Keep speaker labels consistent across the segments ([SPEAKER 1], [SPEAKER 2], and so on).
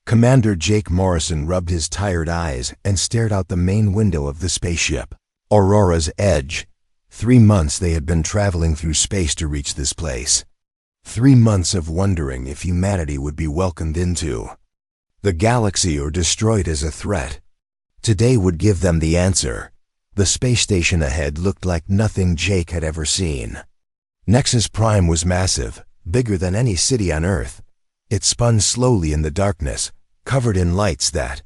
[SPEAKER 1] Commander Jake Morrison rubbed his tired eyes and stared out the main window of the spaceship. Aurora's Edge. 3 months they had been traveling through space to reach this place. 3 months of wondering if humanity would be welcomed into the galaxy or destroyed as a threat. Today would give them the answer. The space station ahead looked like nothing Jake had ever seen. Nexus Prime was massive, bigger than any city on Earth. It spun slowly in the darkness, covered in lights that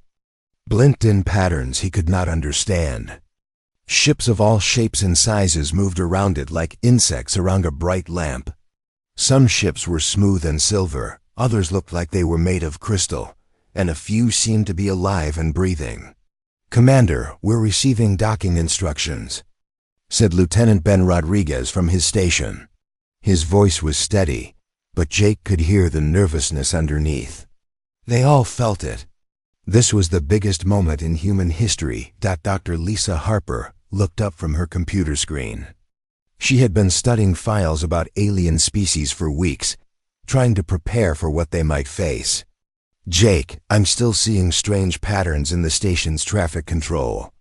[SPEAKER 1] blinked in patterns he could not understand. Ships of all shapes and sizes moved around it like insects around a bright lamp. Some ships were smooth and silver, others looked like they were made of crystal, and a few seemed to be alive and breathing. "Commander, we're receiving docking instructions," said Lieutenant Ben Rodriguez from his station. His voice was steady, but Jake could hear the nervousness underneath. They all felt it. This was the biggest moment in human history. Dr. Lisa Harper looked up from her computer screen. She had been studying files about alien species for weeks, trying to prepare for what they might face. "Jake, I'm still seeing strange patterns in the station's traffic control.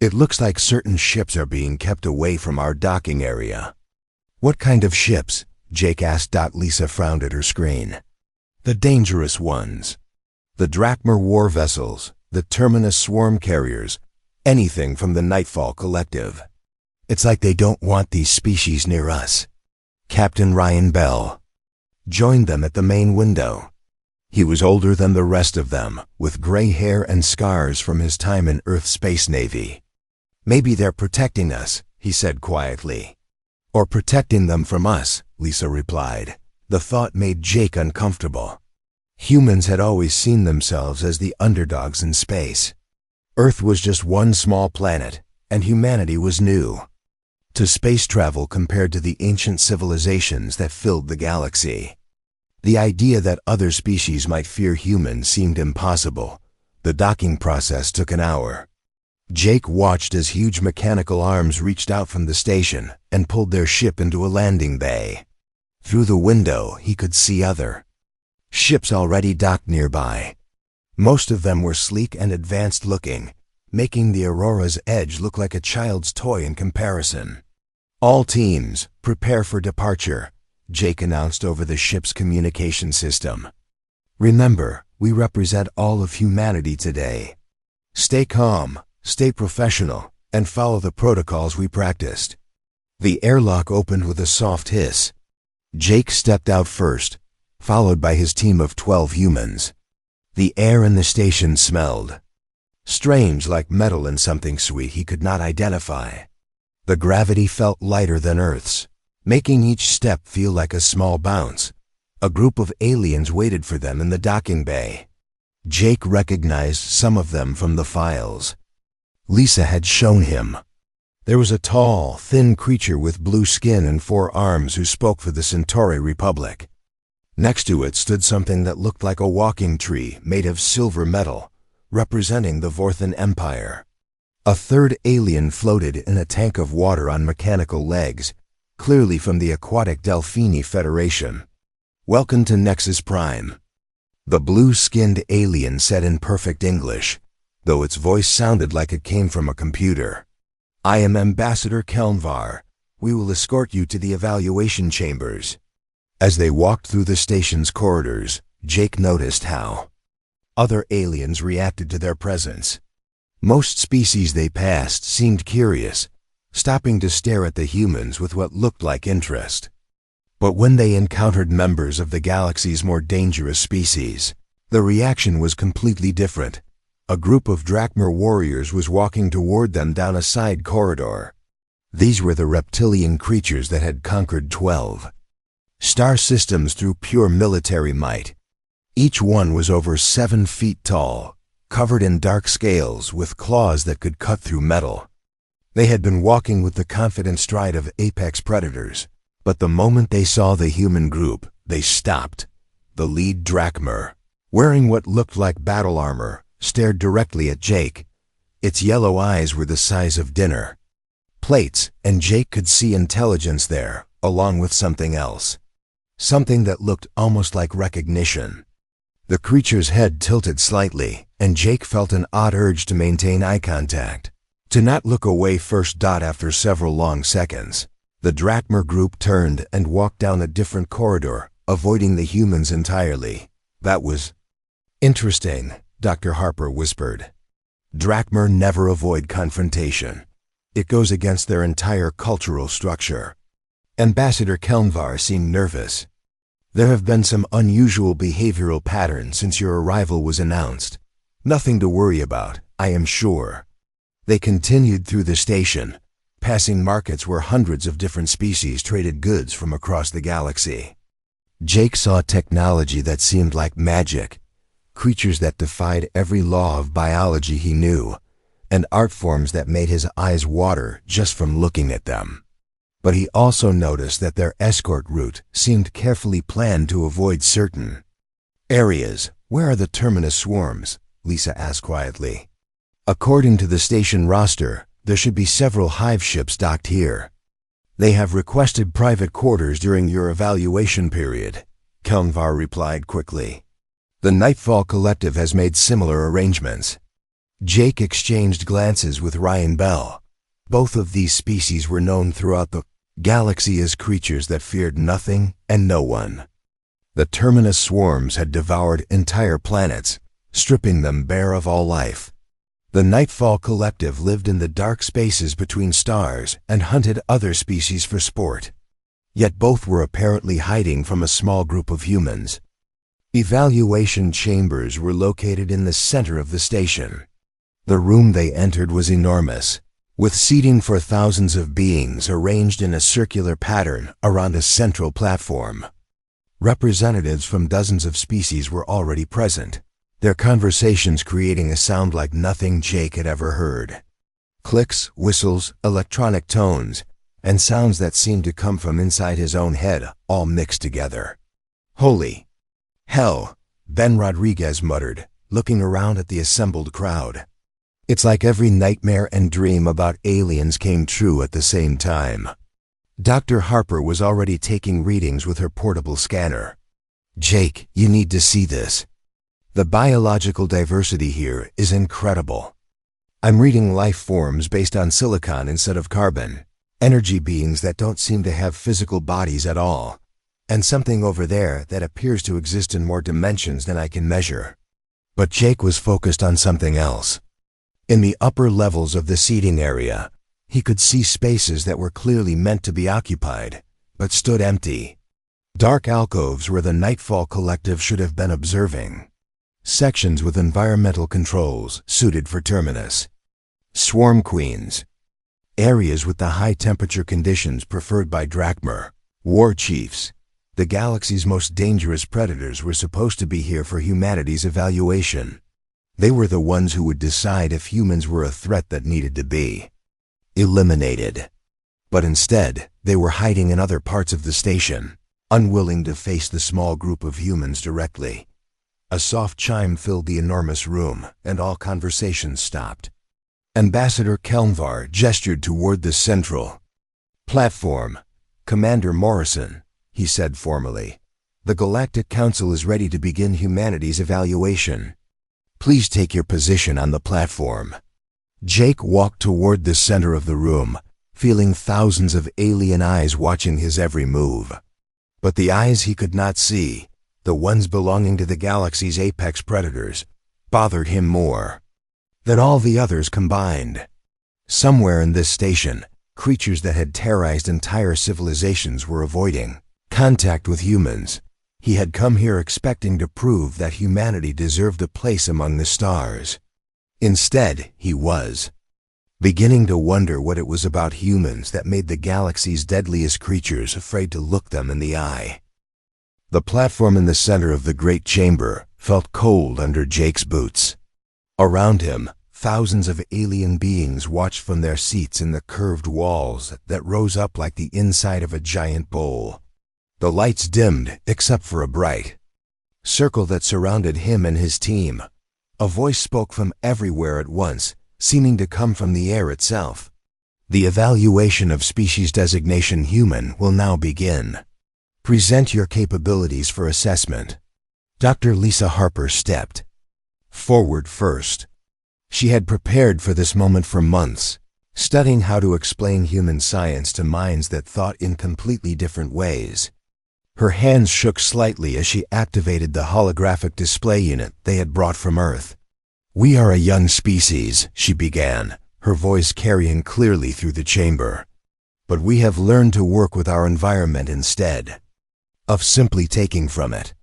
[SPEAKER 1] It looks like certain ships are being kept away from our docking area." "What kind of ships?" Jake asked. Lisa frowned at her screen. "The dangerous ones. The Drakmar war vessels, the Terminus swarm carriers, anything from the Nightfall Collective. It's like they don't want these species near us." Captain Ryan Bell joined them at the main window. He was older than the rest of them, with gray hair and scars from his time in Earth Space Navy. "Maybe they're protecting us," he said quietly. "Or protecting them from us," Lisa replied. The thought made Jake uncomfortable. Humans had always seen themselves as the underdogs in space. Earth was just one small planet, and humanity was new to space travel compared to the ancient civilizations that filled the galaxy. The idea that other species might fear humans seemed impossible. The docking process took an hour. Jake watched as huge mechanical arms reached out from the station and pulled their ship into a landing bay. Through the window, he could see other ships already docked nearby. Most of them were sleek and advanced looking, making the Aurora's Edge look like a child's toy in comparison. "All teams, prepare for departure," Jake announced over the ship's communication system. "Remember, we represent all of humanity today. Stay calm, stay professional, and follow the protocols we practiced." The airlock opened with a soft hiss. Jake stepped out first, followed by his team of 12 humans. The air in the station smelled strange, like metal and something sweet he could not identify. The gravity felt lighter than Earth's, making each step feel like a small bounce. A group of aliens waited for them in the docking bay. Jake recognized some of them from the files Lisa had shown him. There was a tall, thin creature with blue skin and 4 arms who spoke for the Centauri Republic. Next to it stood something that looked like a walking tree made of silver metal, representing the Vorthan Empire. A third alien floated in a tank of water on mechanical legs, clearly from the Aquatic Delphini Federation. "Welcome to Nexus Prime," the blue-skinned alien said in perfect English, though its voice sounded like it came from a computer. "I am Ambassador Kelnvar. We will escort you to the evaluation chambers." As they walked through the station's corridors, Jake noticed how other aliens reacted to their presence. Most species they passed seemed curious, stopping to stare at the humans with what looked like interest. But when they encountered members of the galaxy's more dangerous species, the reaction was completely different. A group of Drakmar warriors was walking toward them down a side corridor. These were the reptilian creatures that had conquered 12 star systems through pure military might. Each one was over 7 feet tall, covered in dark scales with claws that could cut through metal. They had been walking with the confident stride of apex predators, but the moment they saw the human group, they stopped. The lead Drakmar, wearing what looked like battle armor, stared directly at Jake. Its yellow eyes were the size of dinner plates, and Jake could see intelligence there, along with something else. Something that looked almost like recognition. The creature's head tilted slightly, and Jake felt an odd urge to maintain eye contact, to not look away first. After several long seconds, the Drakmer group turned and walked down a different corridor, avoiding the humans entirely. That was interesting, Dr. Harper whispered. Drakmer never avoid confrontation. It goes against their entire cultural structure. Ambassador Kelmvar seemed nervous. There have been some unusual behavioral patterns since your arrival was announced. Nothing to worry about, I am sure. They continued through the station, passing markets where hundreds of different species traded goods from across the galaxy. Jake saw technology that seemed like magic, creatures that defied every law of biology he knew, and art forms that made his eyes water just from looking at them. But he also noticed that their escort route seemed carefully planned to avoid certain areas. Where are the terminus swarms? Lisa asked quietly. According to the station roster, there should be several hive ships docked here. They have requested private quarters during your evaluation period, Kelmvar replied quickly. The Nightfall Collective has made similar arrangements. Jake exchanged glances with Ryan Bell. Both of these species were known throughout the galaxy as creatures that feared nothing and no one. The terminus swarms had devoured entire planets, stripping them bare of all life. The Nightfall Collective lived in the dark spaces between stars and hunted other species for sport. Yet both were apparently hiding from a small group of humans. Evaluation chambers were located in the center of the station. The room they entered was enormous, with seating for thousands of beings arranged in a circular pattern around a central platform. Representatives from dozens of species were already present, their conversations creating a sound like nothing Jake had ever heard. Clicks, whistles, electronic tones, and sounds that seemed to come from inside his own head, all mixed together. Holy hell, Ben Rodriguez muttered, looking around at the assembled crowd. It's like every nightmare and dream about aliens came true at the same time. Dr. Harper was already taking readings with her portable scanner. Jake, you need to see this. The biological diversity here is incredible. I'm reading life forms based on silicon instead of carbon, energy beings that don't seem to have physical bodies at all, and something over there that appears to exist in more dimensions than I can measure. But Jake was focused on something else. In the upper levels of the seating area, he could see spaces that were clearly meant to be occupied, but stood empty. Dark alcoves where the Nightfall Collective should have been observing. Sections with environmental controls suited for terminus. Swarm queens. Areas with the high-temperature conditions preferred by Drakmer. War chiefs. The galaxy's most dangerous predators were supposed to be here for humanity's evaluation. They were the ones who would decide if humans were a threat that needed to be eliminated. But instead, they were hiding in other parts of the station, unwilling to face the small group of humans directly. A soft chime filled the enormous room, and all conversations stopped. Ambassador Kelmvar gestured toward the central platform. Commander Morrison, he said formally, the Galactic Council is ready to begin humanity's evaluation. Please take your position on the platform. Jake walked toward the center of the room, feeling thousands of alien eyes watching his every move. But the eyes he could not see, the ones belonging to the galaxy's apex predators, bothered him more than all the others combined. Somewhere in this station, creatures that had terrorized entire civilizations were avoiding contact with humans. He had come here expecting to prove that humanity deserved a place among the stars. Instead, he was beginning to wonder what it was about humans that made the galaxy's deadliest creatures afraid to look them in the eye. The platform in the center of the great chamber felt cold under Jake's boots. Around him, thousands of alien beings watched from their seats in the curved walls that rose up like the inside of a giant bowl. The lights dimmed except for a bright circle that surrounded him and his team. A voice spoke from everywhere at once, seeming to come from the air itself. The evaluation of species designation human will now begin. Present your capabilities for assessment. Dr. Lisa Harper stepped forward first. She had prepared for this moment for months, studying how to explain human science to minds that thought in completely different ways. Her hands shook slightly as she activated the holographic display unit they had brought from Earth. "We are a young species," she began, her voice carrying clearly through the chamber. "But we have learned to work with our environment instead of simply taking from it.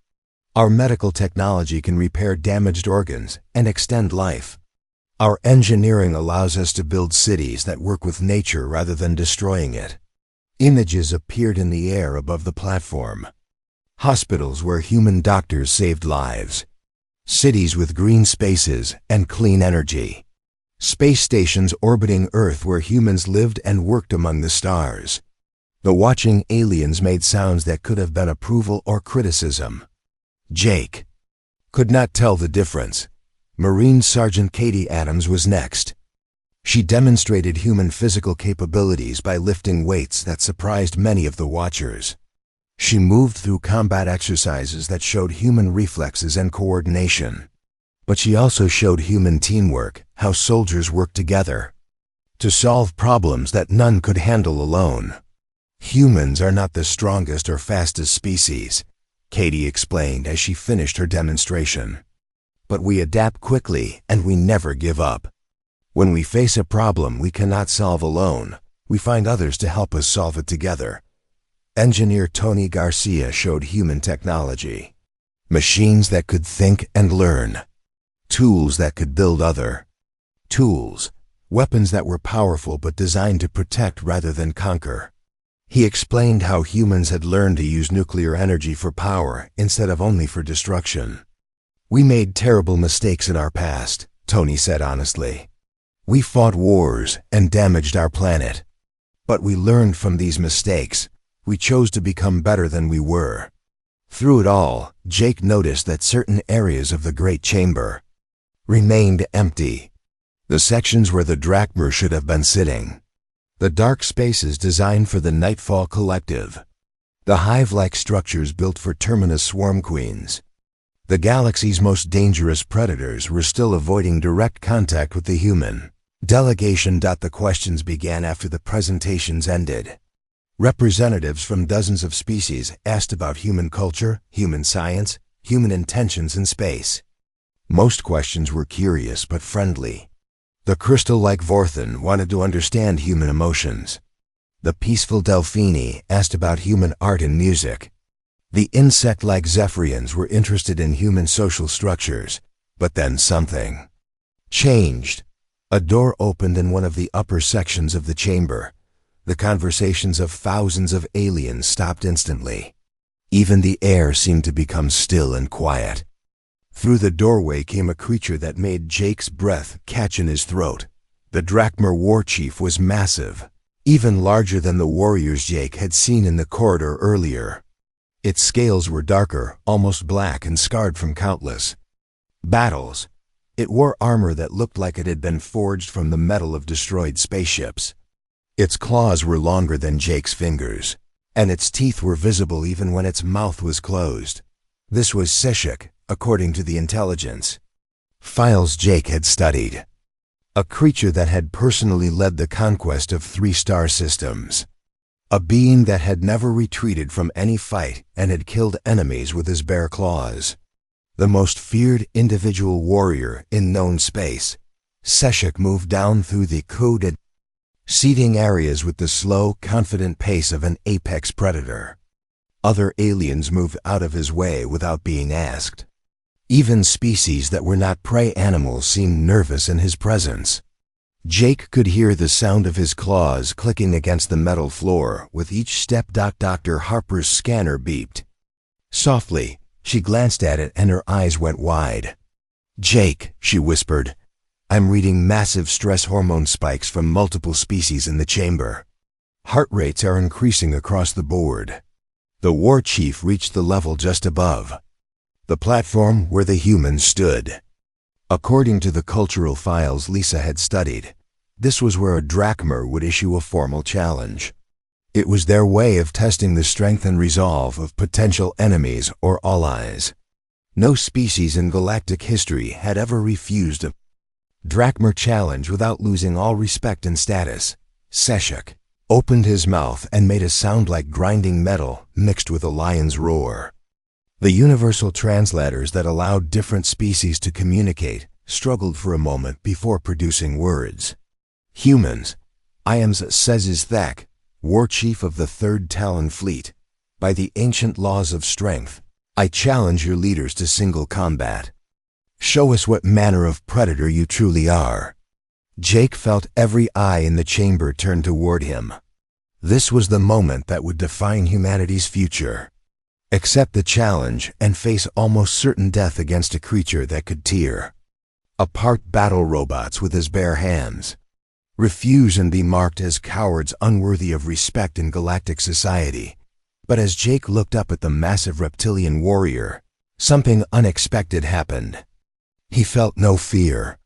[SPEAKER 1] Our medical technology can repair damaged organs and extend life. Our engineering allows us to build cities that work with nature rather than destroying it." Images appeared in the air above the platform. Hospitals where human doctors saved lives. Cities with green spaces and clean energy. Space stations orbiting Earth where humans lived and worked among the stars. The watching aliens made sounds that could have been approval or criticism. Jake could not tell the difference. Marine Sergeant Katie Adams was next. She demonstrated human physical capabilities by lifting weights that surprised many of the watchers. She moved through combat exercises that showed human reflexes and coordination. But she also showed human teamwork, how soldiers work together to solve problems that none could handle alone. "Humans are not the strongest or fastest species," Katie explained as she finished her demonstration. "But we adapt quickly and we never give up. When we face a problem we cannot solve alone, we find others to help us solve it together." Engineer Tony Garcia showed human technology. Machines that could think and learn. Tools that could build other tools. Weapons that were powerful but designed to protect rather than conquer. He explained how humans had learned to use nuclear energy for power instead of only for destruction. "We made terrible mistakes in our past," Tony said honestly. "We fought wars and damaged our planet. But we learned from these mistakes. We chose to become better than we were." Through it all, Jake noticed that certain areas of the Great Chamber remained empty. The sections where the Drachmer should have been sitting. The dark spaces designed for the Nightfall Collective. The hive-like structures built for Terminus Swarm Queens. The galaxy's most dangerous predators were still avoiding direct contact with the human delegation. The questions began after the presentations ended. Representatives from dozens of species asked about human culture, human science, human intentions in space. Most questions were curious but friendly. The crystal-like Vorthan wanted to understand human emotions. The peaceful Delphini asked about human art and music. The insect-like Zephyrians were interested in human social structures. But then something changed. A door opened in one of the upper sections of the chamber. The conversations of thousands of aliens stopped instantly. Even the air seemed to become still and quiet. Through the doorway came a creature that made Jake's breath catch in his throat. The Drachmer war chief was massive, even larger than the warriors Jake had seen in the corridor earlier. Its scales were darker, almost black and scarred from countless battles. It wore armor that looked like it had been forged from the metal of destroyed spaceships. Its claws were longer than Jake's fingers, and its teeth were visible even when its mouth was closed. This was Seshik, according to the intelligence files Jake had studied. A creature that had personally led the conquest of 3 star systems. A being that had never retreated from any fight and had killed enemies with his bare claws. The most feared individual warrior in known space. Seshik moved down through the coded seating areas with the slow, confident pace of an apex predator. Other aliens moved out of his way without being asked. Even species that were not prey animals seemed nervous in his presence. Jake could hear the sound of his claws clicking against the metal floor with each step. Dr. Harper's scanner beeped. Softly, she glanced at it and her eyes went wide. "Jake," she whispered, "I'm reading massive stress hormone spikes from multiple species in the chamber. Heart rates are increasing across the board." The war chief reached the level just above the platform where the humans stood. According to the cultural files Lisa had studied, this was where a Drachmer would issue a formal challenge. It was their way of testing the strength and resolve of potential enemies or allies. No species in galactic history had ever refused a Drachmer challenge without losing all respect and status. Seshek opened his mouth and made a sound like grinding metal mixed with a lion's roar. The universal translators that allowed different species to communicate struggled for a moment before producing words. Humans, I am Sezizthak, war chief of the 3rd Talon Fleet. By the ancient laws of strength, I challenge your leaders to single combat. Show us what manner of predator you truly are. Jake felt every eye in the chamber turn toward him. This was the moment that would define humanity's future. Accept the challenge and face almost certain death against a creature that could tear apart battle robots with his bare hands. Refuse and be marked as cowards unworthy of respect in galactic society. But as Jake looked up at the massive reptilian warrior, something unexpected happened. He felt no fear.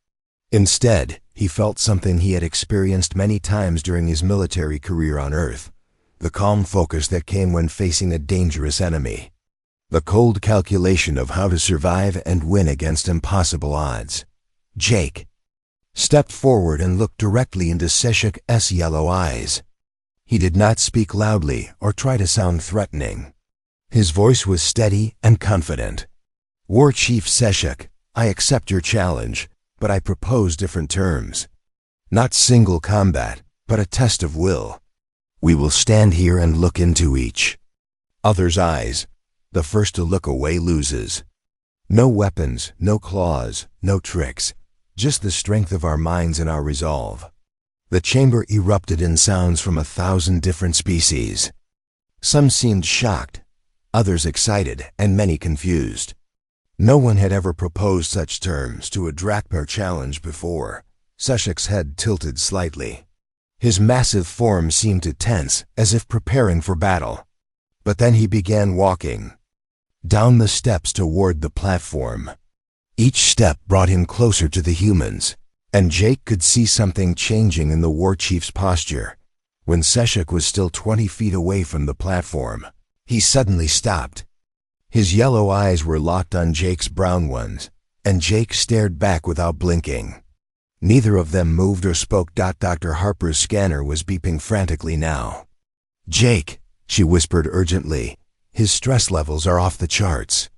[SPEAKER 1] Instead, he felt something he had experienced many times during his military career on Earth. The calm focus that came when facing a dangerous enemy. The cold calculation of how to survive and win against impossible odds. Jake stepped forward and looked directly into Seshek's yellow eyes. He did not speak loudly or try to sound threatening. His voice was steady and confident. War Chief Seshek, I accept your challenge, but I propose different terms. Not single combat, but a test of will. We will stand here and look into each other's eyes. The first to look away loses. No weapons, no claws, no tricks. Just the strength of our minds and our resolve. The chamber erupted in sounds from 1,000 different species. Some seemed shocked, others excited, and many confused. No one had ever proposed such terms to a Drachmer challenge before. Seshek's head tilted slightly. His massive form seemed to tense, as if preparing for battle. But then he began walking down the steps toward the platform. Each step brought him closer to the humans, and Jake could see something changing in the war chief's posture. When Seshek was still 20 feet away from the platform, he suddenly stopped. His yellow eyes were locked on Jake's brown ones, and Jake stared back without blinking. Neither of them moved or spoke. Dr. Harper's scanner was beeping frantically now. Jake, she whispered urgently, his stress levels are off the charts.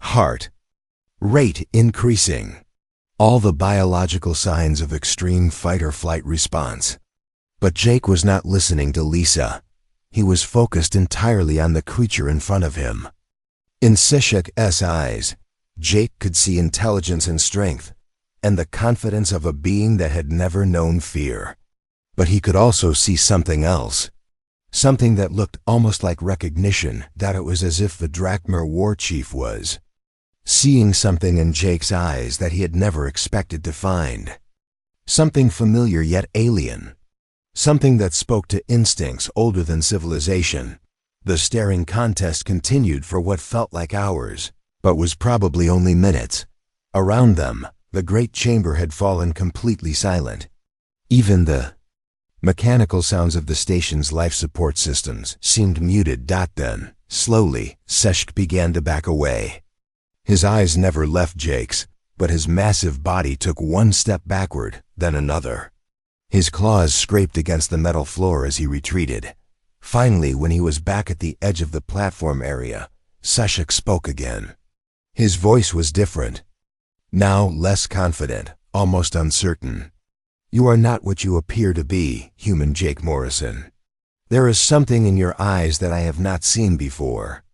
[SPEAKER 1] Heart rate increasing. All the biological signs of extreme fight-or-flight response. But Jake was not listening to Lisa. He was focused entirely on the creature in front of him. In Seshek's eyes, Jake could see intelligence and strength, and the confidence of a being that had never known fear. But he could also see something else. Something that looked almost like recognition, that it was as if the Drachmer war chief was seeing something in Jake's eyes that he had never expected to find. Something familiar yet alien. Something that spoke to instincts older than civilization. The staring contest continued for what felt like hours, but was probably only minutes. Around them, the great chamber had fallen completely silent. Even the mechanical sounds of the station's life support systems seemed muted. Then, slowly, Seshek began to back away. His eyes never left Jake's, but his massive body took one step backward, then another. His claws scraped against the metal floor as he retreated. Finally, when he was back at the edge of the platform area, Seshek spoke again. His voice was different. Now less confident, almost uncertain. You are not what you appear to be, human Jake Morrison. There is something in your eyes that I have not seen before.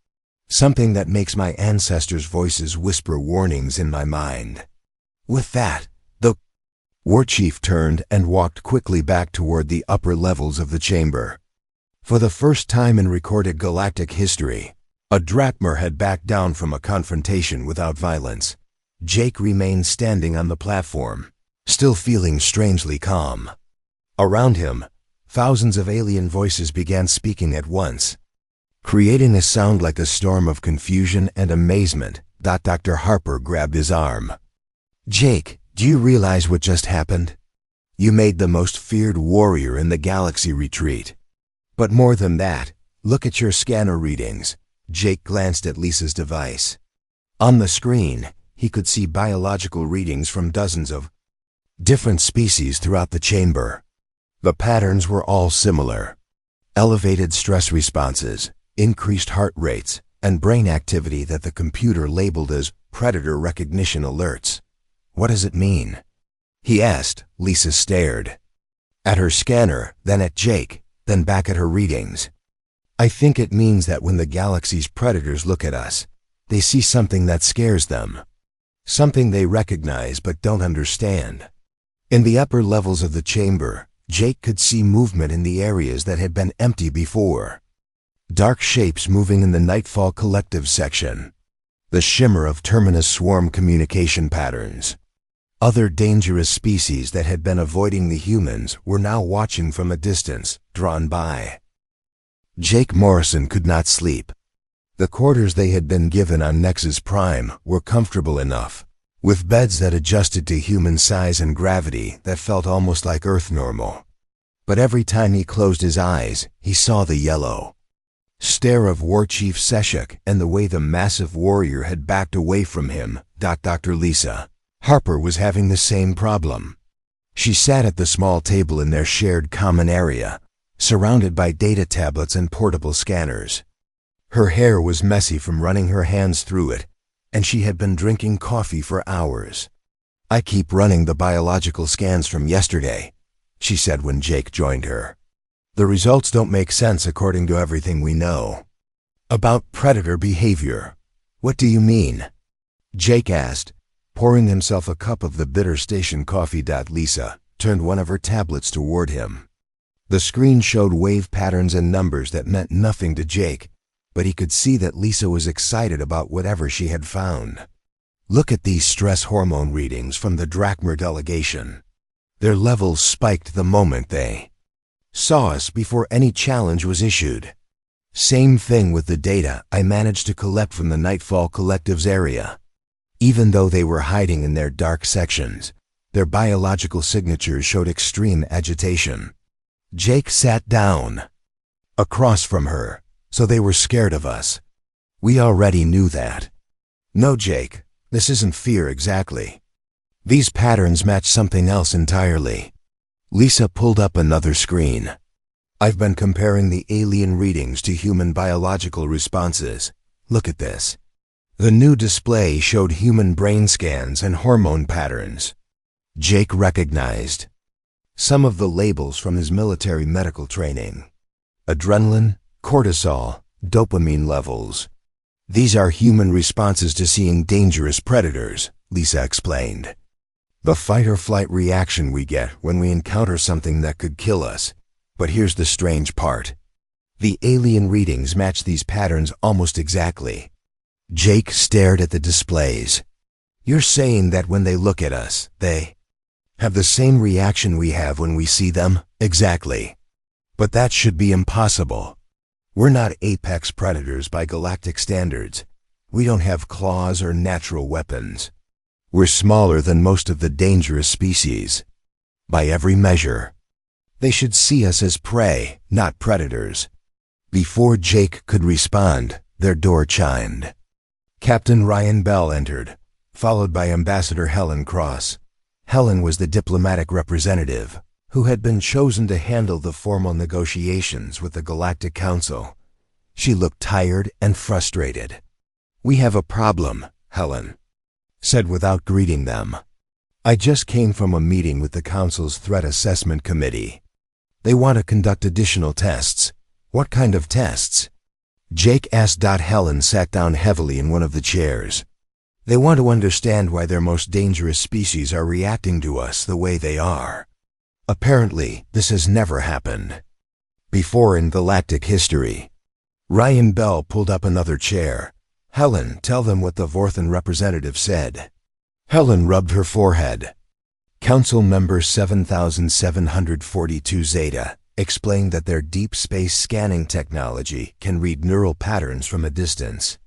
[SPEAKER 1] Something that makes my ancestors' voices whisper warnings in my mind. With that, the war chief turned and walked quickly back toward the upper levels of the chamber. For the first time in recorded galactic history, a Drachmer had backed down from a confrontation without violence. Jake remained standing on the platform, still feeling strangely calm. Around him, thousands of alien voices began speaking at once, creating a sound like a storm of confusion and amazement. Dr. Harper grabbed his arm. Jake, do you realize what just happened? You made the most feared warrior in the galaxy retreat. But more than that, look at your scanner readings. Jake glanced at Lisa's device. On the screen, he could see biological readings from dozens of different species throughout the chamber. The patterns were all similar. Elevated stress responses, increased heart rates, and brain activity that the computer labeled as predator recognition alerts. What does it mean? He asked. Lisa stared at her scanner, then at Jake, then back at her readings. I think it means that when the galaxy's predators look at us, they see something that scares them. Something they recognize but don't understand. In the upper levels of the chamber, Jake could see movement in the areas that had been empty before. Dark shapes moving in the Nightfall Collective section. The shimmer of Terminus swarm communication patterns. Other dangerous species that had been avoiding the humans were now watching from a distance, drawn by. Jake Morrison could not sleep. The quarters they had been given on Nexus Prime were comfortable enough, with beds that adjusted to human size and gravity that felt almost like Earth normal. But every time he closed his eyes, he saw the yellow stare of War Chief Seshek and the way the massive warrior had backed away from him. Dr. Lisa Harper was having the same problem. She sat at the small table in their shared common area, surrounded by data tablets and portable scanners. Her hair was messy from running her hands through it, and she had been drinking coffee for hours. I keep running the biological scans from yesterday, she said when Jake joined her. The results don't make sense according to everything we know. About predator behavior. What do you mean? Jake asked, pouring himself a cup of the bitter station coffee. Lisa turned one of her tablets toward him. The screen showed wave patterns and numbers that meant nothing to Jake, but he could see that Lisa was excited about whatever she had found. Look at these stress hormone readings from the Drakmar delegation. Their levels spiked the moment they saw us before any challenge was issued. Same thing with the data I managed to collect from the Nightfall Collective's area. Even though they were hiding in their dark sections, their biological signatures showed extreme agitation. Jake sat down across from her, so they were scared of us. We already knew that. No, Jake, this isn't fear exactly. These patterns match something else entirely. Lisa pulled up another screen. I've been comparing the alien readings to human biological responses. Look at this. The new display showed human brain scans and hormone patterns. Jake recognized some of the labels from his military medical training. Adrenaline, cortisol, dopamine levels. These are human responses to seeing dangerous predators, Lisa explained. The fight-or-flight reaction we get when we encounter something that could kill us. But here's the strange part. The alien readings match these patterns almost exactly. Jake stared at the displays. You're saying that when they look at us, they have the same reaction we have when we see them? Exactly. But that should be impossible. We're not apex predators by galactic standards. We don't have claws or natural weapons. We're smaller than most of the dangerous species. By every measure. They should see us as prey, not predators. Before Jake could respond, their door chimed. Captain Ryan Bell entered, followed by Ambassador Helen Cross. Helen was the diplomatic representative who had been chosen to handle the formal negotiations with the Galactic Council. She looked tired and frustrated. We have a problem, Helen said without greeting them. I just came from a meeting with the Council's Threat Assessment Committee. They want to conduct additional tests. What kind of tests? Jake asked. Helen sat down heavily in one of the chairs. They want to understand why their most dangerous species are reacting to us the way they are. Apparently, this has never happened before in galactic history. Ryan Bell pulled up another chair. Helen, tell them what the Vorthan representative said. Helen rubbed her forehead. Council Member 7742 Zeta explained that their deep space scanning technology can read neural patterns from a distance.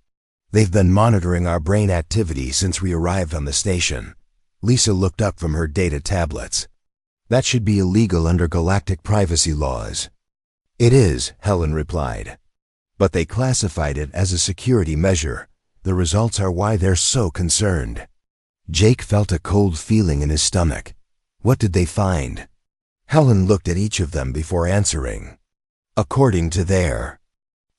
[SPEAKER 1] They've been monitoring our brain activity since we arrived on the station. Lisa looked up from her data tablets. That should be illegal under galactic privacy laws. It is, Helen replied. But they classified it as a security measure, The results are why they're so concerned. Jake felt a cold feeling in his stomach. What did they find? Helen looked at each of them before answering. According to their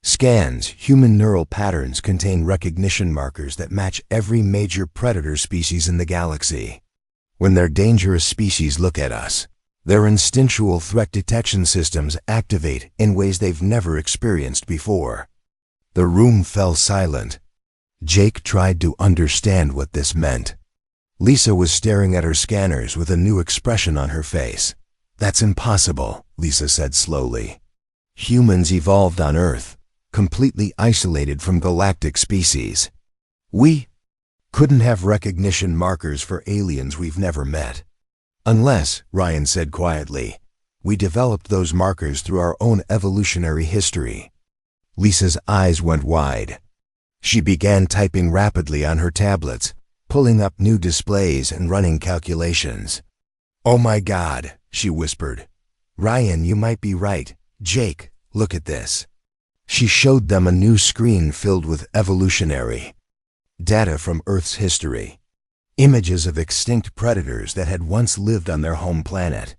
[SPEAKER 1] scans, human neural patterns contain recognition markers that match every major predator species in the galaxy. When their dangerous species look at us, their instinctual threat detection systems activate in ways they've never experienced before. The room fell silent. Jake tried to understand what this meant. Lisa was staring at her scanners with a new expression on her face. That's impossible, Lisa said slowly. Humans evolved on Earth, completely isolated from galactic species. We couldn't have recognition markers for aliens we've never met. Unless, Ryan said quietly, we developed those markers through our own evolutionary history. Lisa's eyes went wide. She began typing rapidly on her tablets, pulling up new displays and running calculations. "Oh my God," she whispered. "Ryan, you might be right. Jake, look at this." She showed them a new screen filled with evolutionary data from Earth's history. Images of extinct predators that had once lived on their home planet.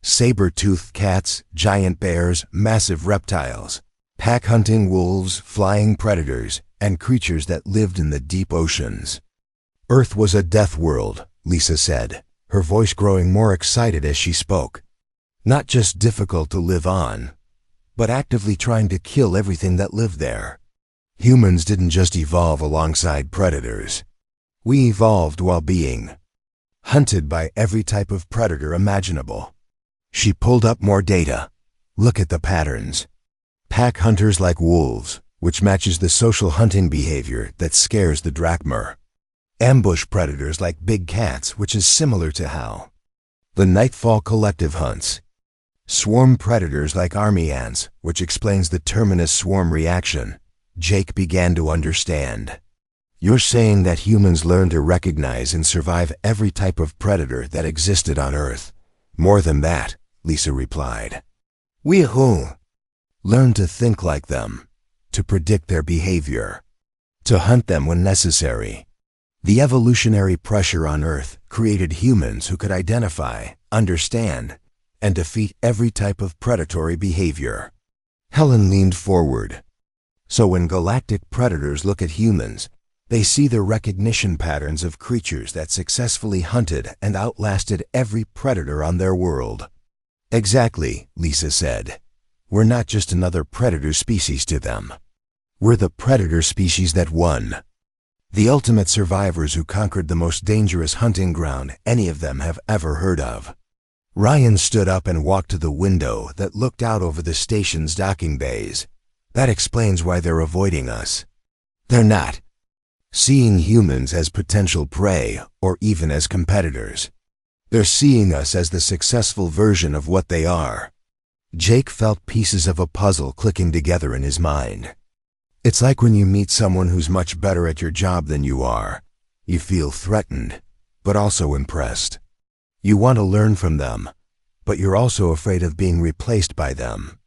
[SPEAKER 1] Saber-toothed cats, giant bears, massive reptiles, pack-hunting wolves, flying predators, and creatures that lived in the deep oceans. Earth was a death world, Lisa said, her voice growing more excited as she spoke. Not just difficult to live on, but actively trying to kill everything that lived there. Humans didn't just evolve alongside predators. We evolved while being hunted by every type of predator imaginable. She pulled up more data. Look at the patterns. Pack hunters like wolves, which matches the social hunting behavior that scares the Drachmer. Ambush predators like big cats, which is similar to how the Nightfall Collective hunts. Swarm predators like army ants, which explains the terminus swarm reaction. Jake began to understand. You're saying that humans learned to recognize and survive every type of predator that existed on Earth. More than that, Lisa replied. We learned to think like them, to predict their behavior, to hunt them when necessary. The evolutionary pressure on Earth created humans who could identify, understand, and defeat every type of predatory behavior. Helen leaned forward. So when galactic predators look at humans, they see the recognition patterns of creatures that successfully hunted and outlasted every predator on their world. Exactly, Lisa said. We're not just another predator species to them. We're the predator species that won. The ultimate survivors who conquered the most dangerous hunting ground any of them have ever heard of. Ryan stood up and walked to the window that looked out over the station's docking bays. That explains why they're avoiding us. They're not seeing humans as potential prey or even as competitors. They're seeing us as the successful version of what they are. Jake felt pieces of a puzzle clicking together in his mind. It's like when you meet someone who's much better at your job than you are. You feel threatened, but also impressed. You want to learn from them, but you're also afraid of being replaced by them.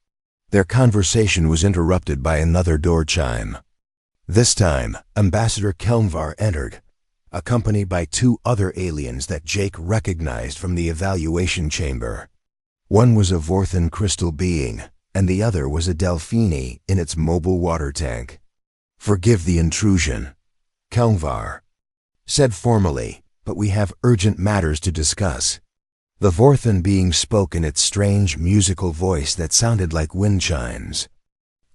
[SPEAKER 1] Their conversation was interrupted by another door chime. This time, Ambassador Kelmvar entered, accompanied by two other aliens that Jake recognized from the evaluation chamber. One was a Vorthan crystal being, and the other was a Delphini in its mobile water tank. Forgive the intrusion, Kelmvar said formally, but we have urgent matters to discuss. The Vorthan being spoke in its strange musical voice that sounded like wind chimes.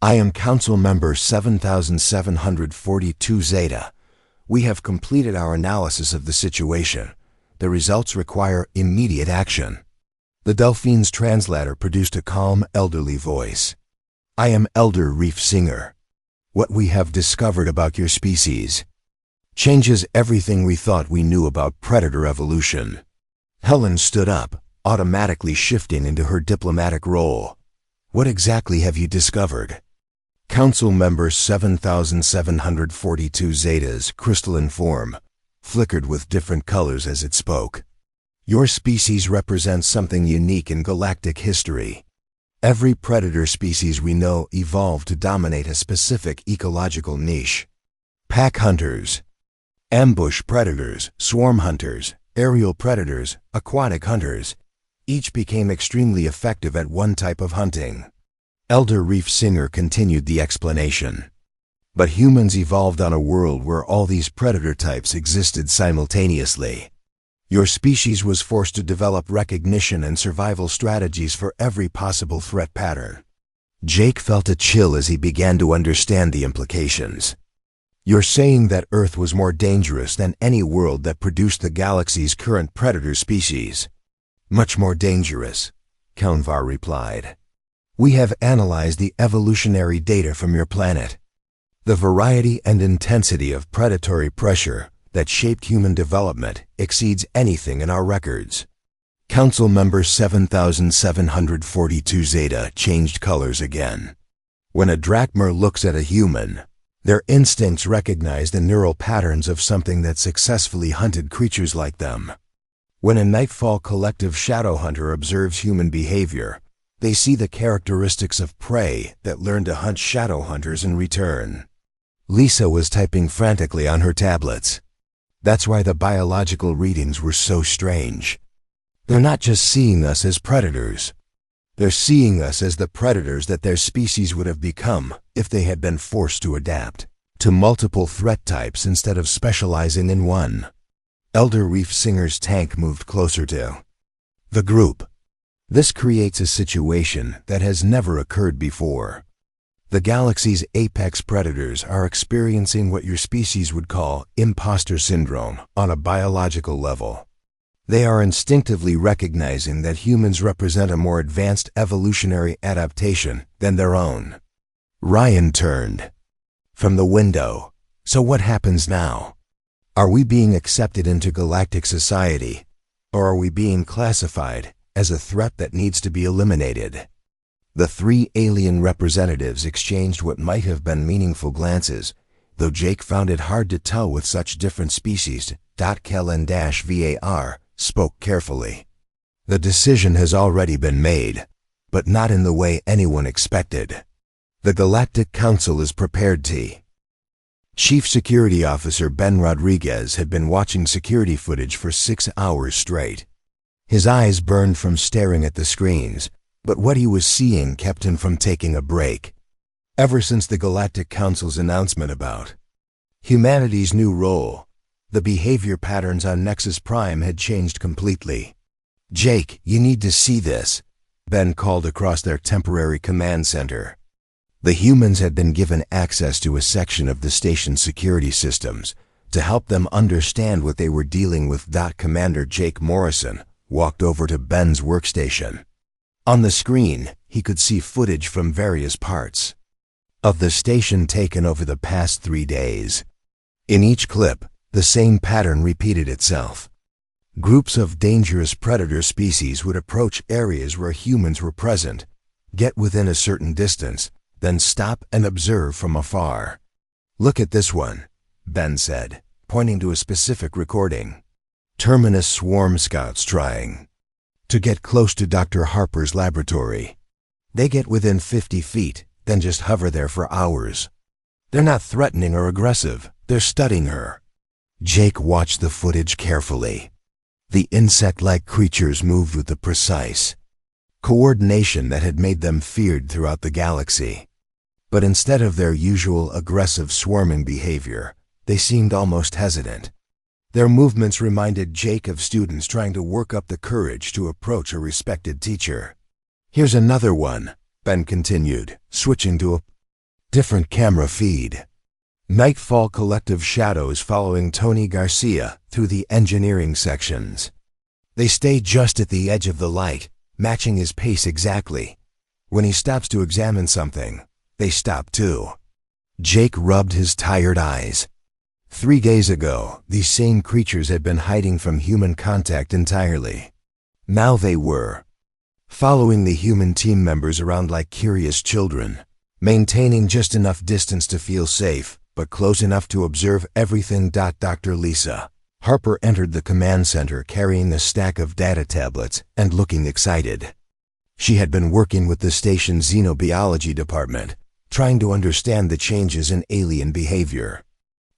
[SPEAKER 1] I am Council Member 7742 Zeta. We have completed our analysis of the situation. The results require immediate action. The Delphine's translator produced a calm, elderly voice. I am Elder Reef Singer. What we have discovered about your species changes everything we thought we knew about predator evolution. Helen stood up, automatically shifting into her diplomatic role. What exactly have you discovered? Council Member 7742 Zeta's crystalline form flickered with different colors as it spoke. Your species represents something unique in galactic history. Every predator species we know evolved to dominate a specific ecological niche. Pack hunters, ambush predators, swarm hunters, aerial predators, aquatic hunters, each became extremely effective at one type of hunting. Elder Reef Singer continued the explanation. But humans evolved on a world where all these predator types existed simultaneously. Your species was forced to develop recognition and survival strategies for every possible threat pattern. Jake felt a chill as he began to understand the implications. You're saying that Earth was more dangerous than any world that produced the galaxy's current predator species? Much more dangerous, Kaunvar replied. We have analyzed the evolutionary data from your planet. The variety and intensity of predatory pressure that shaped human development exceeds anything in our records. Council Member 7742 Zeta changed colors again. When a Drachmer looks at a human, their instincts recognize the neural patterns of something that successfully hunted creatures like them. When a Nightfall Collective Shadow Hunter observes human behavior, they see the characteristics of prey that learn to hunt shadow hunters in return. Lisa was typing frantically on her tablets. That's why the biological readings were so strange. They're not just seeing us as predators. They're seeing us as the predators that their species would have become if they had been forced to adapt to multiple threat types instead of specializing in one. Elder Reef Singer's tank moved closer to the group. This creates a situation that has never occurred before. The galaxy's apex predators are experiencing what your species would call imposter syndrome on a biological level. They are instinctively recognizing that humans represent a more advanced evolutionary adaptation than their own. Ryan turned from the window. So what happens now? Are we being accepted into galactic society, or are we being classified as a threat that needs to be eliminated? The three alien representatives exchanged what might have been meaningful glances, though Jake found it hard to tell with such different species. Kellen-VAR spoke carefully. The decision has already been made, but not in the way anyone expected. The Galactic Council is prepared to. Chief Security Officer Ben Rodriguez had been watching security footage for 6 hours straight. His eyes burned from staring at the screens, but what he was seeing kept him from taking a break. Ever since the Galactic Council's announcement about humanity's new role, the behavior patterns on Nexus Prime had changed completely. Jake, you need to see this, Ben called across their temporary command center. The humans had been given access to a section of the station's security systems to help them understand what they were dealing with. Commander Jake Morrison walked over to Ben's workstation. On the screen, he could see footage from various parts of the station taken over the past 3 days. In each clip, the same pattern repeated itself. Groups of dangerous predator species would approach areas where humans were present, get within a certain distance, then stop and observe from afar. Look at this one, Ben said, pointing to a specific recording. Terminus swarm scouts trying to get close to Dr. Harper's laboratory. They get within 50 feet, then just hover there for hours. They're not threatening or aggressive, they're studying her. Jake watched the footage carefully. The insect-like creatures moved with the precise coordination that had made them feared throughout the galaxy. But instead of their usual aggressive swarming behavior, they seemed almost hesitant. Their movements reminded Jake of students trying to work up the courage to approach a respected teacher. Here's another one, Ben continued, switching to a different camera feed. Nightfall Collective Shadows following Tony Garcia through the engineering sections. They stay just at the edge of the light, matching his pace exactly. When he stops to examine something, they stop too. Jake rubbed his tired eyes. 3 days ago, these same creatures had been hiding from human contact entirely. Now they were following the human team members around like curious children, maintaining just enough distance to feel safe, but close enough to observe everything. Dr. Lisa Harper entered the command center carrying a stack of data tablets and looking excited. She had been working with the station's xenobiology department, trying to understand the changes in alien behavior.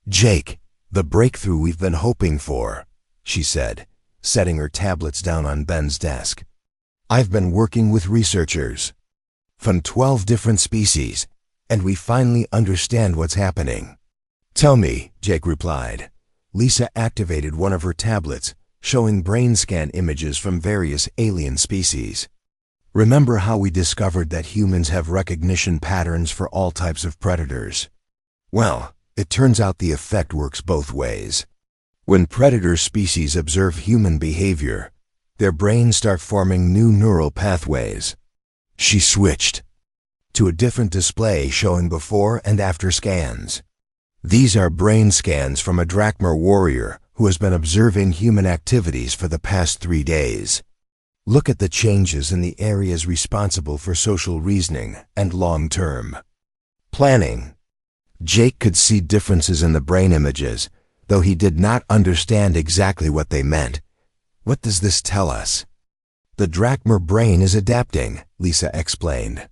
[SPEAKER 1] "Jake, the breakthrough we've been hoping for," she said, setting her tablets down on Ben's desk. "I've been working with researchers from 12 different species, and we finally understand what's happening." "Tell me," Jake replied. Lisa activated one of her tablets, showing brain scan images from various alien species. "Remember how we discovered that humans have recognition patterns for all types of predators? Well, it turns out the effect works both ways. When predator species observe human behavior, their brains start forming new neural pathways." She switched to a different display showing before and after scans. "These are brain scans from a Drachmer warrior who has been observing human activities for the past 3 days. Look at the changes in the areas responsible for social reasoning and long-term planning." Jake could see differences in the brain images, though he did not understand exactly what they meant. "What does this tell us?" "The Drachmer brain is adapting," Lisa explained.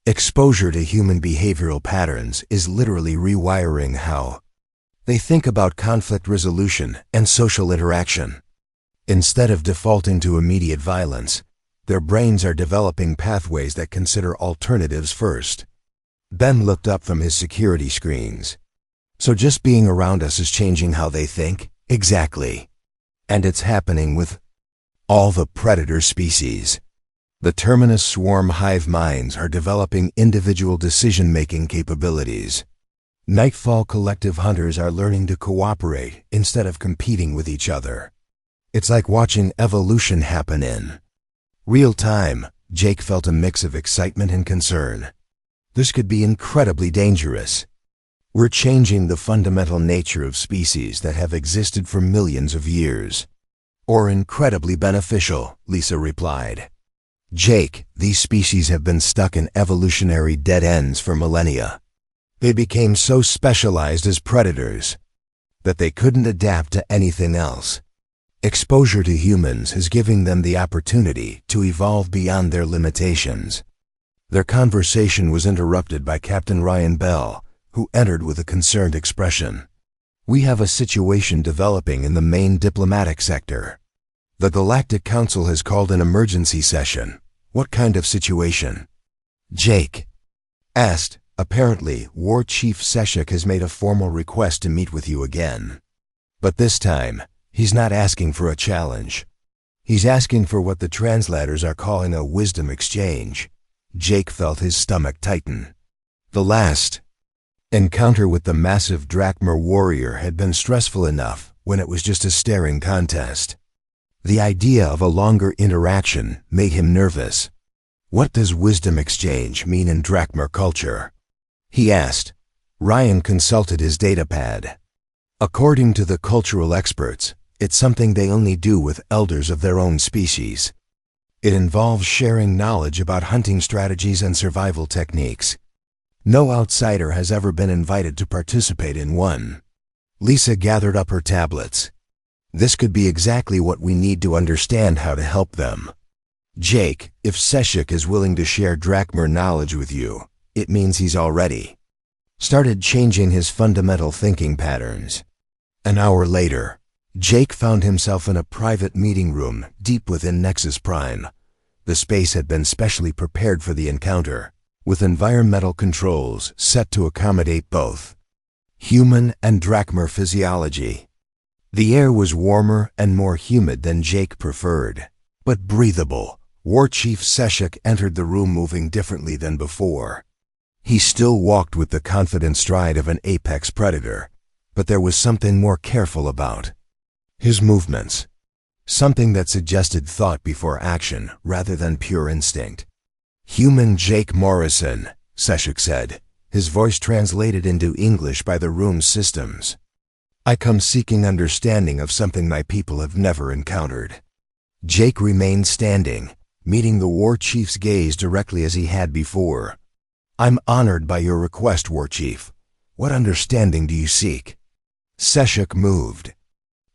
[SPEAKER 1] "Exposure to human behavioral patterns is literally rewiring how they think about conflict resolution and social interaction. Instead of defaulting to immediate violence, their brains are developing pathways that consider alternatives first." Ben looked up from his security screens. "So just being around us is changing how they think?" "Exactly. And it's happening with all the predator species. The Terminus swarm hive minds are developing individual decision-making capabilities. Nightfall collective hunters are learning to cooperate instead of competing with each other. It's like watching evolution happen in real time." Jake felt a mix of excitement and concern. This could be incredibly dangerous. "We're changing the fundamental nature of species that have existed for millions of years." "Or incredibly beneficial," Lisa replied. "Jake, these species have been stuck in evolutionary dead ends for millennia. They became so specialized as predators that they couldn't adapt to anything else. Exposure to humans is giving them the opportunity to evolve beyond their limitations." Their conversation was interrupted by Captain Ryan Bell, who entered with a concerned expression. "We have a situation developing in the main diplomatic sector. The Galactic Council has called an emergency session." "What kind of situation?" Jake asked. "Apparently, War Chief Seshik has made a formal request to meet with you again. But this time, he's not asking for a challenge. He's asking for what the translators are calling a wisdom exchange." Jake felt his stomach tighten. The last encounter with the massive Drachmer warrior had been stressful enough when it was just a staring contest. The idea of a longer interaction made him nervous. "What does wisdom exchange mean in Drachmer culture?" he asked. Ryan consulted his datapad. "According to the cultural experts, it's something they only do with elders of their own species. It involves sharing knowledge about hunting strategies and survival techniques. No outsider has ever been invited to participate in one." Lisa gathered up her tablets. "This could be exactly what we need to understand how to help them. Jake, if Seshik is willing to share Drachmer knowledge with you, it means he's already started changing his fundamental thinking patterns." An hour later, Jake found himself in a private meeting room deep within Nexus Prime. The space had been specially prepared for the encounter, with environmental controls set to accommodate both human and Drachmer physiology. The air was warmer and more humid than Jake preferred, but breathable. War Chief Seshik entered the room moving differently than before. He still walked with the confident stride of an apex predator, but there was something more careful about his movements. Something that suggested thought before action rather than pure instinct. "Human Jake Morrison," Seshik said, his voice translated into English by the room's systems. "I come seeking understanding of something my people have never encountered." Jake remained standing, meeting the War Chief's gaze directly as he had before. "I'm honored by your request, War Chief. What understanding do you seek?" Seshik moved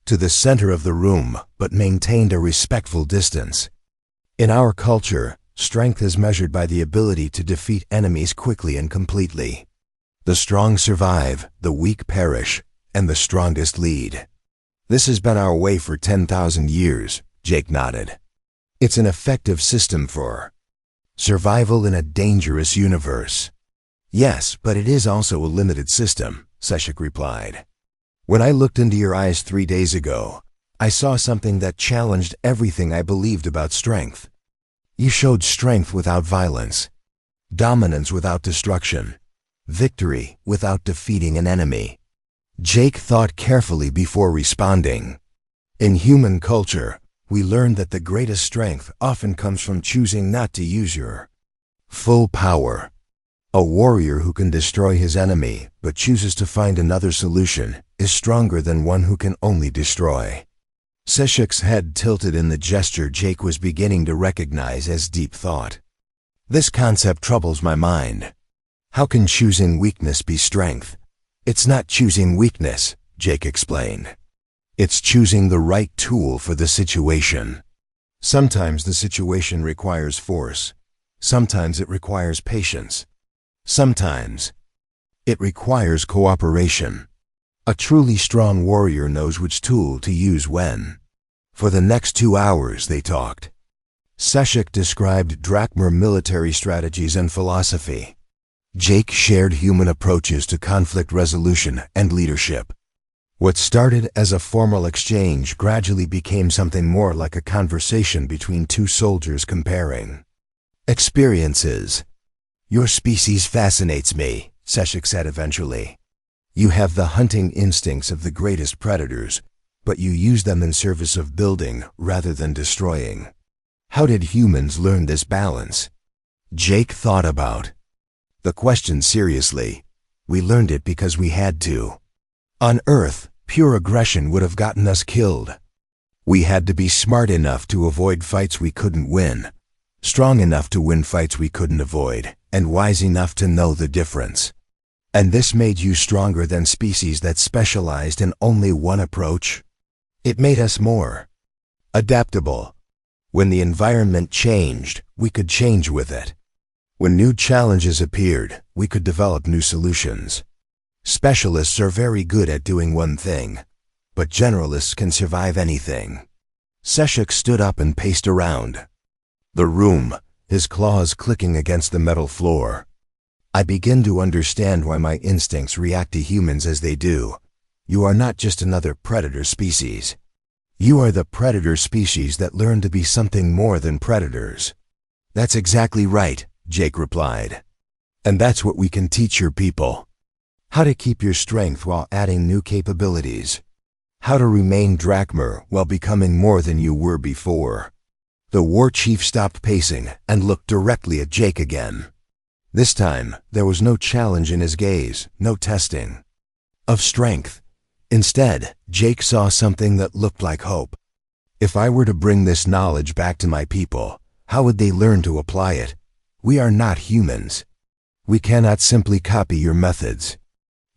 [SPEAKER 1] to the center of the room, but maintained a respectful distance. "In our culture, strength is measured by the ability to defeat enemies quickly and completely. The strong survive, the weak perish, and the strongest lead. This has been our way for 10,000 years, Jake nodded. It's an effective system for survival in a dangerous universe. Yes, but it is also a limited system, Seshik replied. When I looked into your eyes 3 days ago, I saw something that challenged everything I believed about strength. You showed strength without violence, dominance without destruction, victory without defeating an enemy. Jake thought carefully before responding. In human culture, we learn that the greatest strength often comes from choosing not to use your full power. A warrior who can destroy his enemy but chooses to find another solution is stronger than one who can only destroy. Seshik's head tilted in the gesture Jake was beginning to recognize as deep thought. This concept troubles my mind. How can choosing weakness be strength? It's not choosing weakness, Jake explained. It's choosing the right tool for the situation. Sometimes the situation requires force. Sometimes it requires patience. Sometimes it requires cooperation. A truly strong warrior knows which tool to use when. For the next 2 hours they talked. Seshik described Drakmar military strategies and philosophy. Jake shared human approaches to conflict resolution and leadership. What started as a formal exchange gradually became something more like a conversation between two soldiers comparing experiences. Your species fascinates me, Seshik said eventually. You have the hunting instincts of the greatest predators, but you use them in service of building rather than destroying. How did humans learn this balance? Jake thought about the question seriously. We learned it because we had to. On Earth, pure aggression would have gotten us killed. We had to be smart enough to avoid fights we couldn't win, strong enough to win fights we couldn't avoid, and wise enough to know the difference. And this made you stronger than species that specialized in only one approach. It made us more adaptable. When the environment changed, we could change with it. When new challenges appeared, we could develop new solutions. Specialists are very good at doing one thing, but generalists can survive anything. Seshik stood up and paced around the room, his claws clicking against the metal floor. I begin to understand why my instincts react to humans as they do. You are not just another predator species. You are the predator species that learned to be something more than predators. That's exactly right, Jake replied. And that's what we can teach your people. How to keep your strength while adding new capabilities. How to remain Drakmar while becoming more than you were before. The war chief stopped pacing and looked directly at Jake again. This time, there was no challenge in his gaze, no testing of strength. Instead, Jake saw something that looked like hope. If I were to bring this knowledge back to my people, how would they learn to apply it? We are not humans. We cannot simply copy your methods.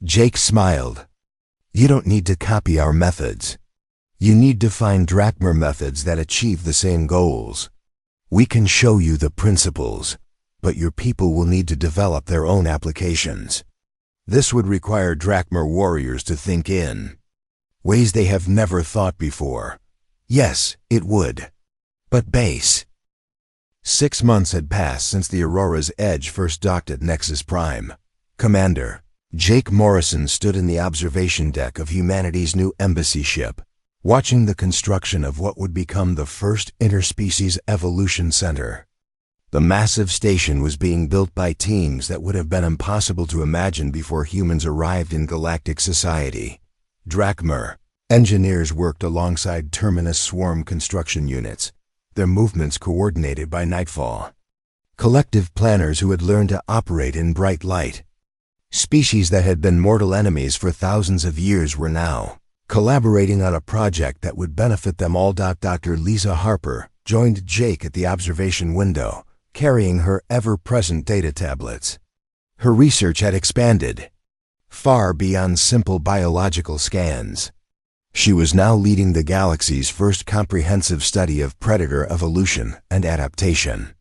[SPEAKER 1] Jake smiled. You don't need to copy our methods. You need to find Drakmar methods that achieve the same goals. We can show you the principles, but your people will need to develop their own applications. This would require Drakmar warriors to think in ways they have never thought before. Yes, it would. But base. 6 months had passed since the Aurora's Edge first docked at Nexus Prime. Commander Jake Morrison stood in the observation deck of humanity's new embassy ship, watching the construction of what would become the first interspecies evolution center. The massive station was being built by teams that would have been impossible to imagine before humans arrived in galactic society. Drakmar engineers worked alongside Terminus swarm construction units, their movements coordinated by nightfall. Collective planners who had learned to operate in bright light. Species that had been mortal enemies for thousands of years were now collaborating on a project that would benefit them all. Dr. Lisa Harper joined Jake at the observation window, carrying her ever-present data tablets. Her research had expanded far beyond simple biological scans. She was now leading the galaxy's first comprehensive study of predator evolution and adaptation.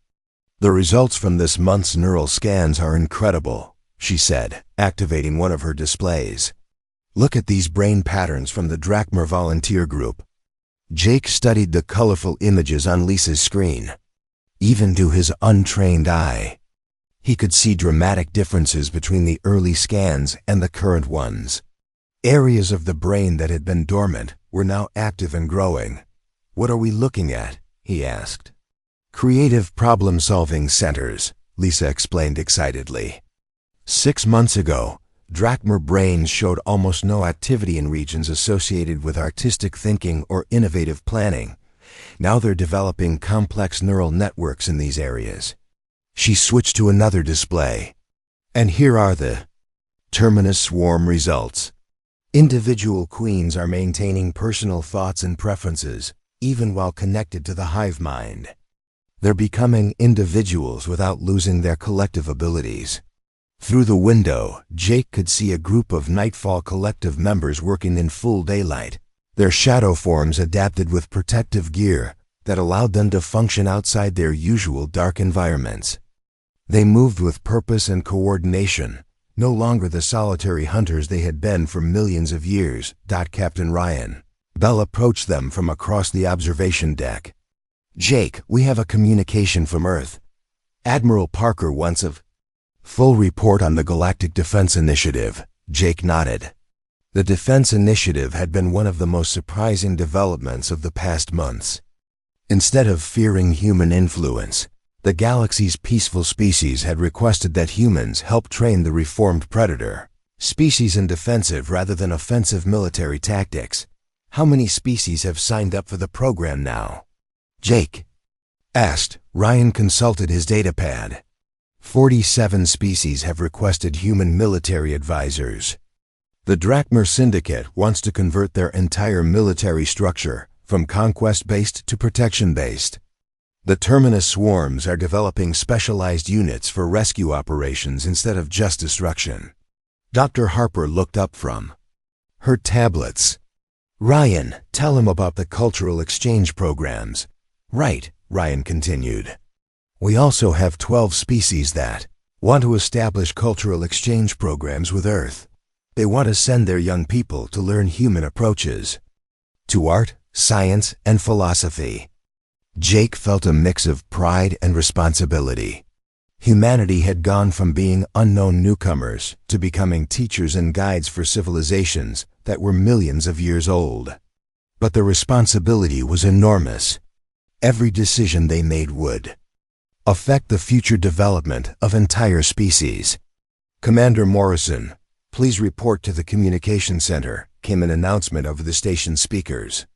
[SPEAKER 1] The results from this month's neural scans are incredible, she said, activating one of her displays. Look at these brain patterns from the Drakmer volunteer group. Jake studied the colorful images on Lisa's screen. Even to his untrained eye, he could see dramatic differences between the early scans and the current ones. Areas of the brain that had been dormant were now active and growing. "What are we looking at?" he asked. "Creative problem-solving centers," Lisa explained excitedly. 6 months ago, Drakmer brains showed almost no activity in regions associated with artistic thinking or innovative planning. Now they're developing complex neural networks in these areas. She switched to another display. And here are the Terminus Swarm results. Individual queens are maintaining personal thoughts and preferences, even while connected to the hive mind. They're becoming individuals without losing their collective abilities. Through the window, Jake could see a group of Nightfall Collective members working in full daylight, their shadow forms adapted with protective gear that allowed them to function outside their usual dark environments. They moved with purpose and coordination, no longer the solitary hunters they had been for millions of years. Captain Ryan Bell approached them from across the observation deck. "Jake, we have a communication from Earth. Admiral Parker wants a full report on the Galactic Defense Initiative." Jake nodded. The Defense Initiative had been one of the most surprising developments of the past months. Instead of fearing human influence, the galaxy's peaceful species had requested that humans help train the reformed Predator, species in defensive rather than offensive military tactics. "How many species have signed up for the program now?" Jake asked. Ryan consulted his datapad. 47 species have requested human military advisors. The Drakmer Syndicate wants to convert their entire military structure from conquest-based to protection-based. The Terminus Swarms are developing specialized units for rescue operations instead of just destruction. Dr. Harper looked up from her tablets. "Ryan, tell him about the cultural exchange programs." "Right," Ryan continued. "We also have 12 species that want to establish cultural exchange programs with Earth. They want to send their young people to learn human approaches to art, science, and philosophy." Jake felt a mix of pride and responsibility. Humanity had gone from being unknown newcomers to becoming teachers and guides for civilizations that were millions of years old. But the responsibility was enormous. Every decision they made would affect the future development of entire species. "Commander Morrison, please report to the communication center," came an announcement over the station speakers.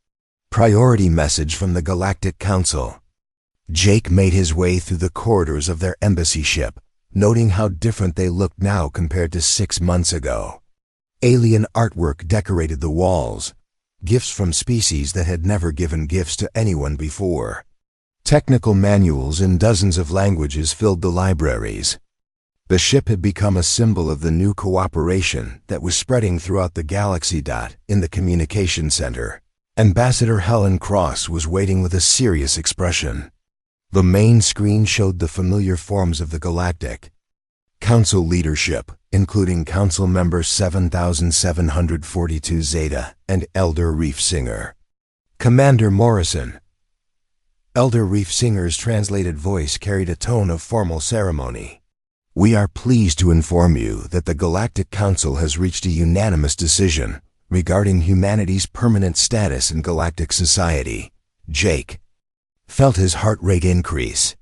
[SPEAKER 1] Priority message from the Galactic Council. Jake made his way through the corridors of their embassy ship, noting how different they looked now compared to 6 months ago. Alien artwork decorated the walls, gifts from species that had never given gifts to anyone before. Technical manuals in dozens of languages filled the libraries. The ship had become a symbol of the new cooperation that was spreading throughout the galaxy. In the communication center, Ambassador Helen Cross was waiting with a serious expression. The main screen showed the familiar forms of the Galactic Council leadership, including Council Member 7742 Zeta and Elder Reef Singer. "Commander Morrison." Elder Reef Singer's translated voice carried a tone of formal ceremony. "We are pleased to inform you that the Galactic Council has reached a unanimous decision regarding humanity's permanent status in galactic society." Jake felt his heart rate increase.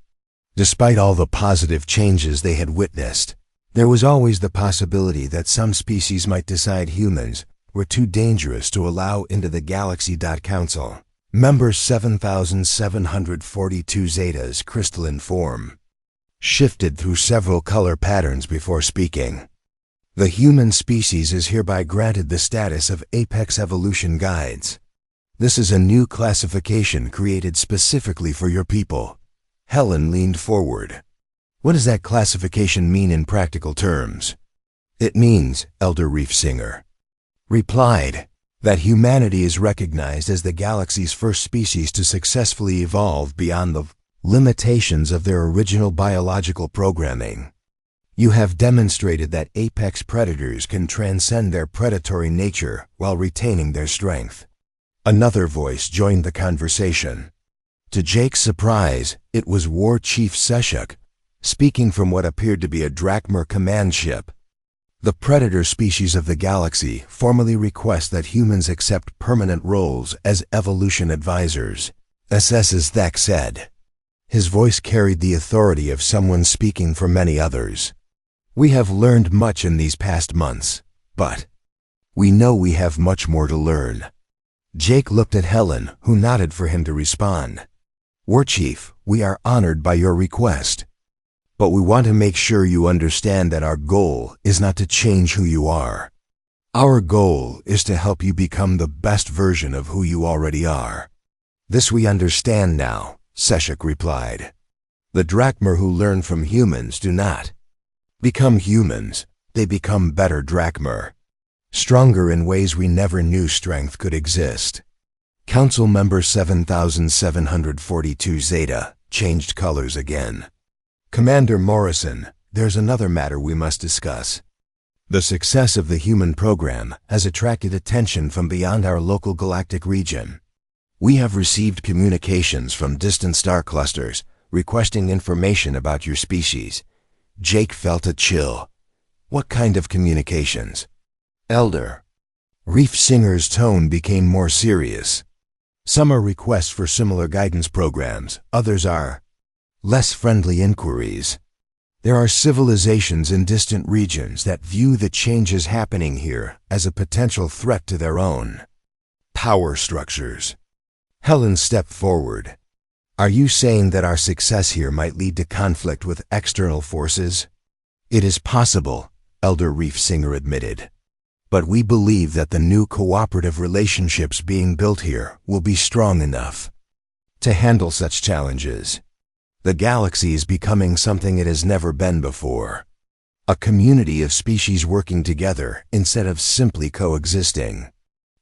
[SPEAKER 1] Despite all the positive changes they had witnessed, there was always the possibility that some species might decide humans were too dangerous to allow into the Galaxy. Council Member 7742 Zeta's crystalline form shifted through several color patterns before speaking. "The human species is hereby granted the status of Apex Evolution Guides. This is a new classification created specifically for your people." Helen leaned forward. "What does that classification mean in practical terms?" "It means," Elder Reef Singer replied, "that humanity is recognized as the galaxy's first species to successfully evolve beyond the limitations of their original biological programming. You have demonstrated that apex predators can transcend their predatory nature while retaining their strength. Another voice joined the conversation. To Jake's surprise, it was War Chief Seshuk, speaking from what appeared to be a Drakmar command ship. The predator species of the galaxy formally request that humans accept permanent roles as evolution advisors, SS Thek said. His voice carried the authority of someone speaking for many others. We have learned much in these past months, but we know we have much more to learn. Jake looked at Helen, who nodded for him to respond. War Chief, we are honored by your request. But we want to make sure you understand that our goal is not to change who you are. Our goal is to help you become the best version of who you already are. This we understand now, Seshuk replied. The Drakmar who learn from humans do not become humans, they become better Drakmar. Stronger in ways we never knew strength could exist. Council Member 7742 Zeta changed colors again. Commander Morrison, there's another matter we must discuss. The success of the human program has attracted attention from beyond our local galactic region. We have received communications from distant star clusters requesting information about your species. Jake felt a chill. What kind of communications? Elder. Reef Singer's tone became more serious. Some are requests for similar guidance programs, others are less friendly inquiries. There are civilizations in distant regions that view the changes happening here as a potential threat to their own power structures. Helen stepped forward. Are you saying that our success here might lead to conflict with external forces? It is possible, Elder Reef Singer admitted. But we believe that the new cooperative relationships being built here will be strong enough to handle such challenges. The galaxy is becoming something it has never been before. A community of species working together instead of simply coexisting.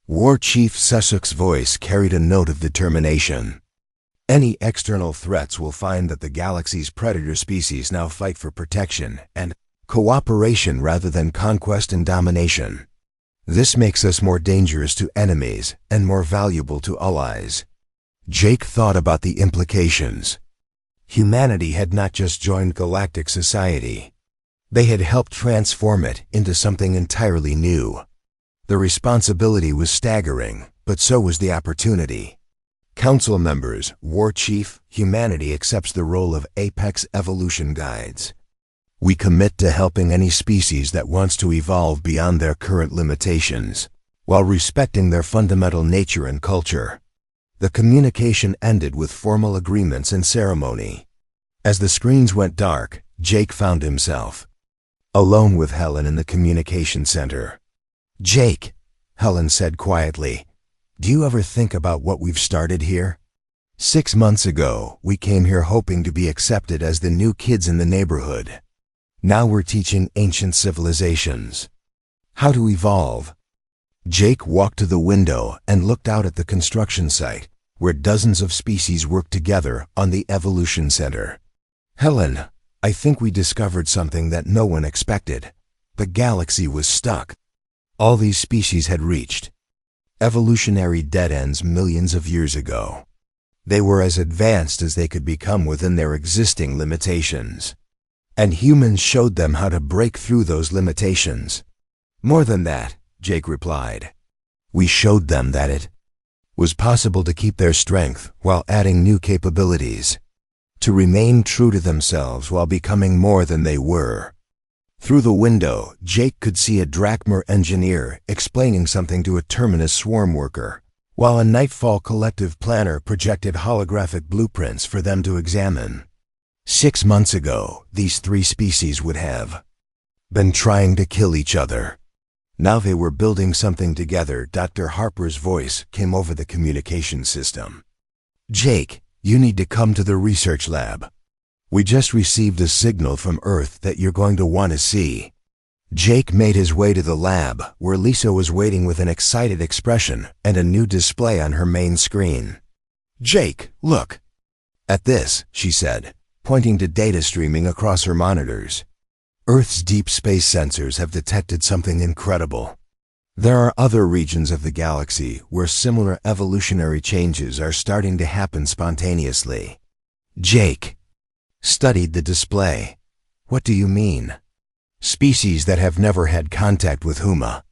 [SPEAKER 1] War Chief Seshuk's voice carried a note of determination. Any external threats will find that the galaxy's predator species now fight for protection and cooperation rather than conquest and domination. This makes us more dangerous to enemies and more valuable to allies. Jake thought about the implications. Humanity had not just joined galactic society. They had helped transform it into something entirely new. The responsibility was staggering, but so was the opportunity. Council members, War Chief, humanity accepts the role of Apex Evolution Guides. We commit to helping any species that wants to evolve beyond their current limitations, while respecting their fundamental nature and culture. The communication ended with formal agreements and ceremony. As the screens went dark, Jake found himself alone with Helen in the communication center. Jake, Helen said quietly, do you ever think about what we've started here? 6 months ago, we came here hoping to be accepted as the new kids in the neighborhood. Now we're teaching ancient civilizations how to evolve. Jake walked to the window and looked out at the construction site, where dozens of species worked together on the Evolution Center. Helen, I think we discovered something that no one expected. The galaxy was stuck. All these species had reached evolutionary dead ends millions of years ago. They were as advanced as they could become within their existing limitations. And humans showed them how to break through those limitations. More than that, Jake replied. We showed them that it was possible to keep their strength while adding new capabilities, to remain true to themselves while becoming more than they were. Through the window, Jake could see a Drakmar engineer explaining something to a Terminus swarm worker, while a Nightfall collective planner projected holographic blueprints for them to examine. 6 months ago, these 3 species would have been trying to kill each other. Now they were building something together. Dr. Harper's voice came over the communication system. Jake, you need to come to the research lab. We just received a signal from Earth that you're going to want to see. Jake made his way to the lab, where Lisa was waiting with an excited expression and a new display on her main screen. Jake, look. At this, she said, pointing to data streaming across her monitors. Earth's deep space sensors have detected something incredible. There are other regions of the galaxy where similar evolutionary changes are starting to happen spontaneously. Jake studied the display. What do you mean? Species that have never had contact with Huma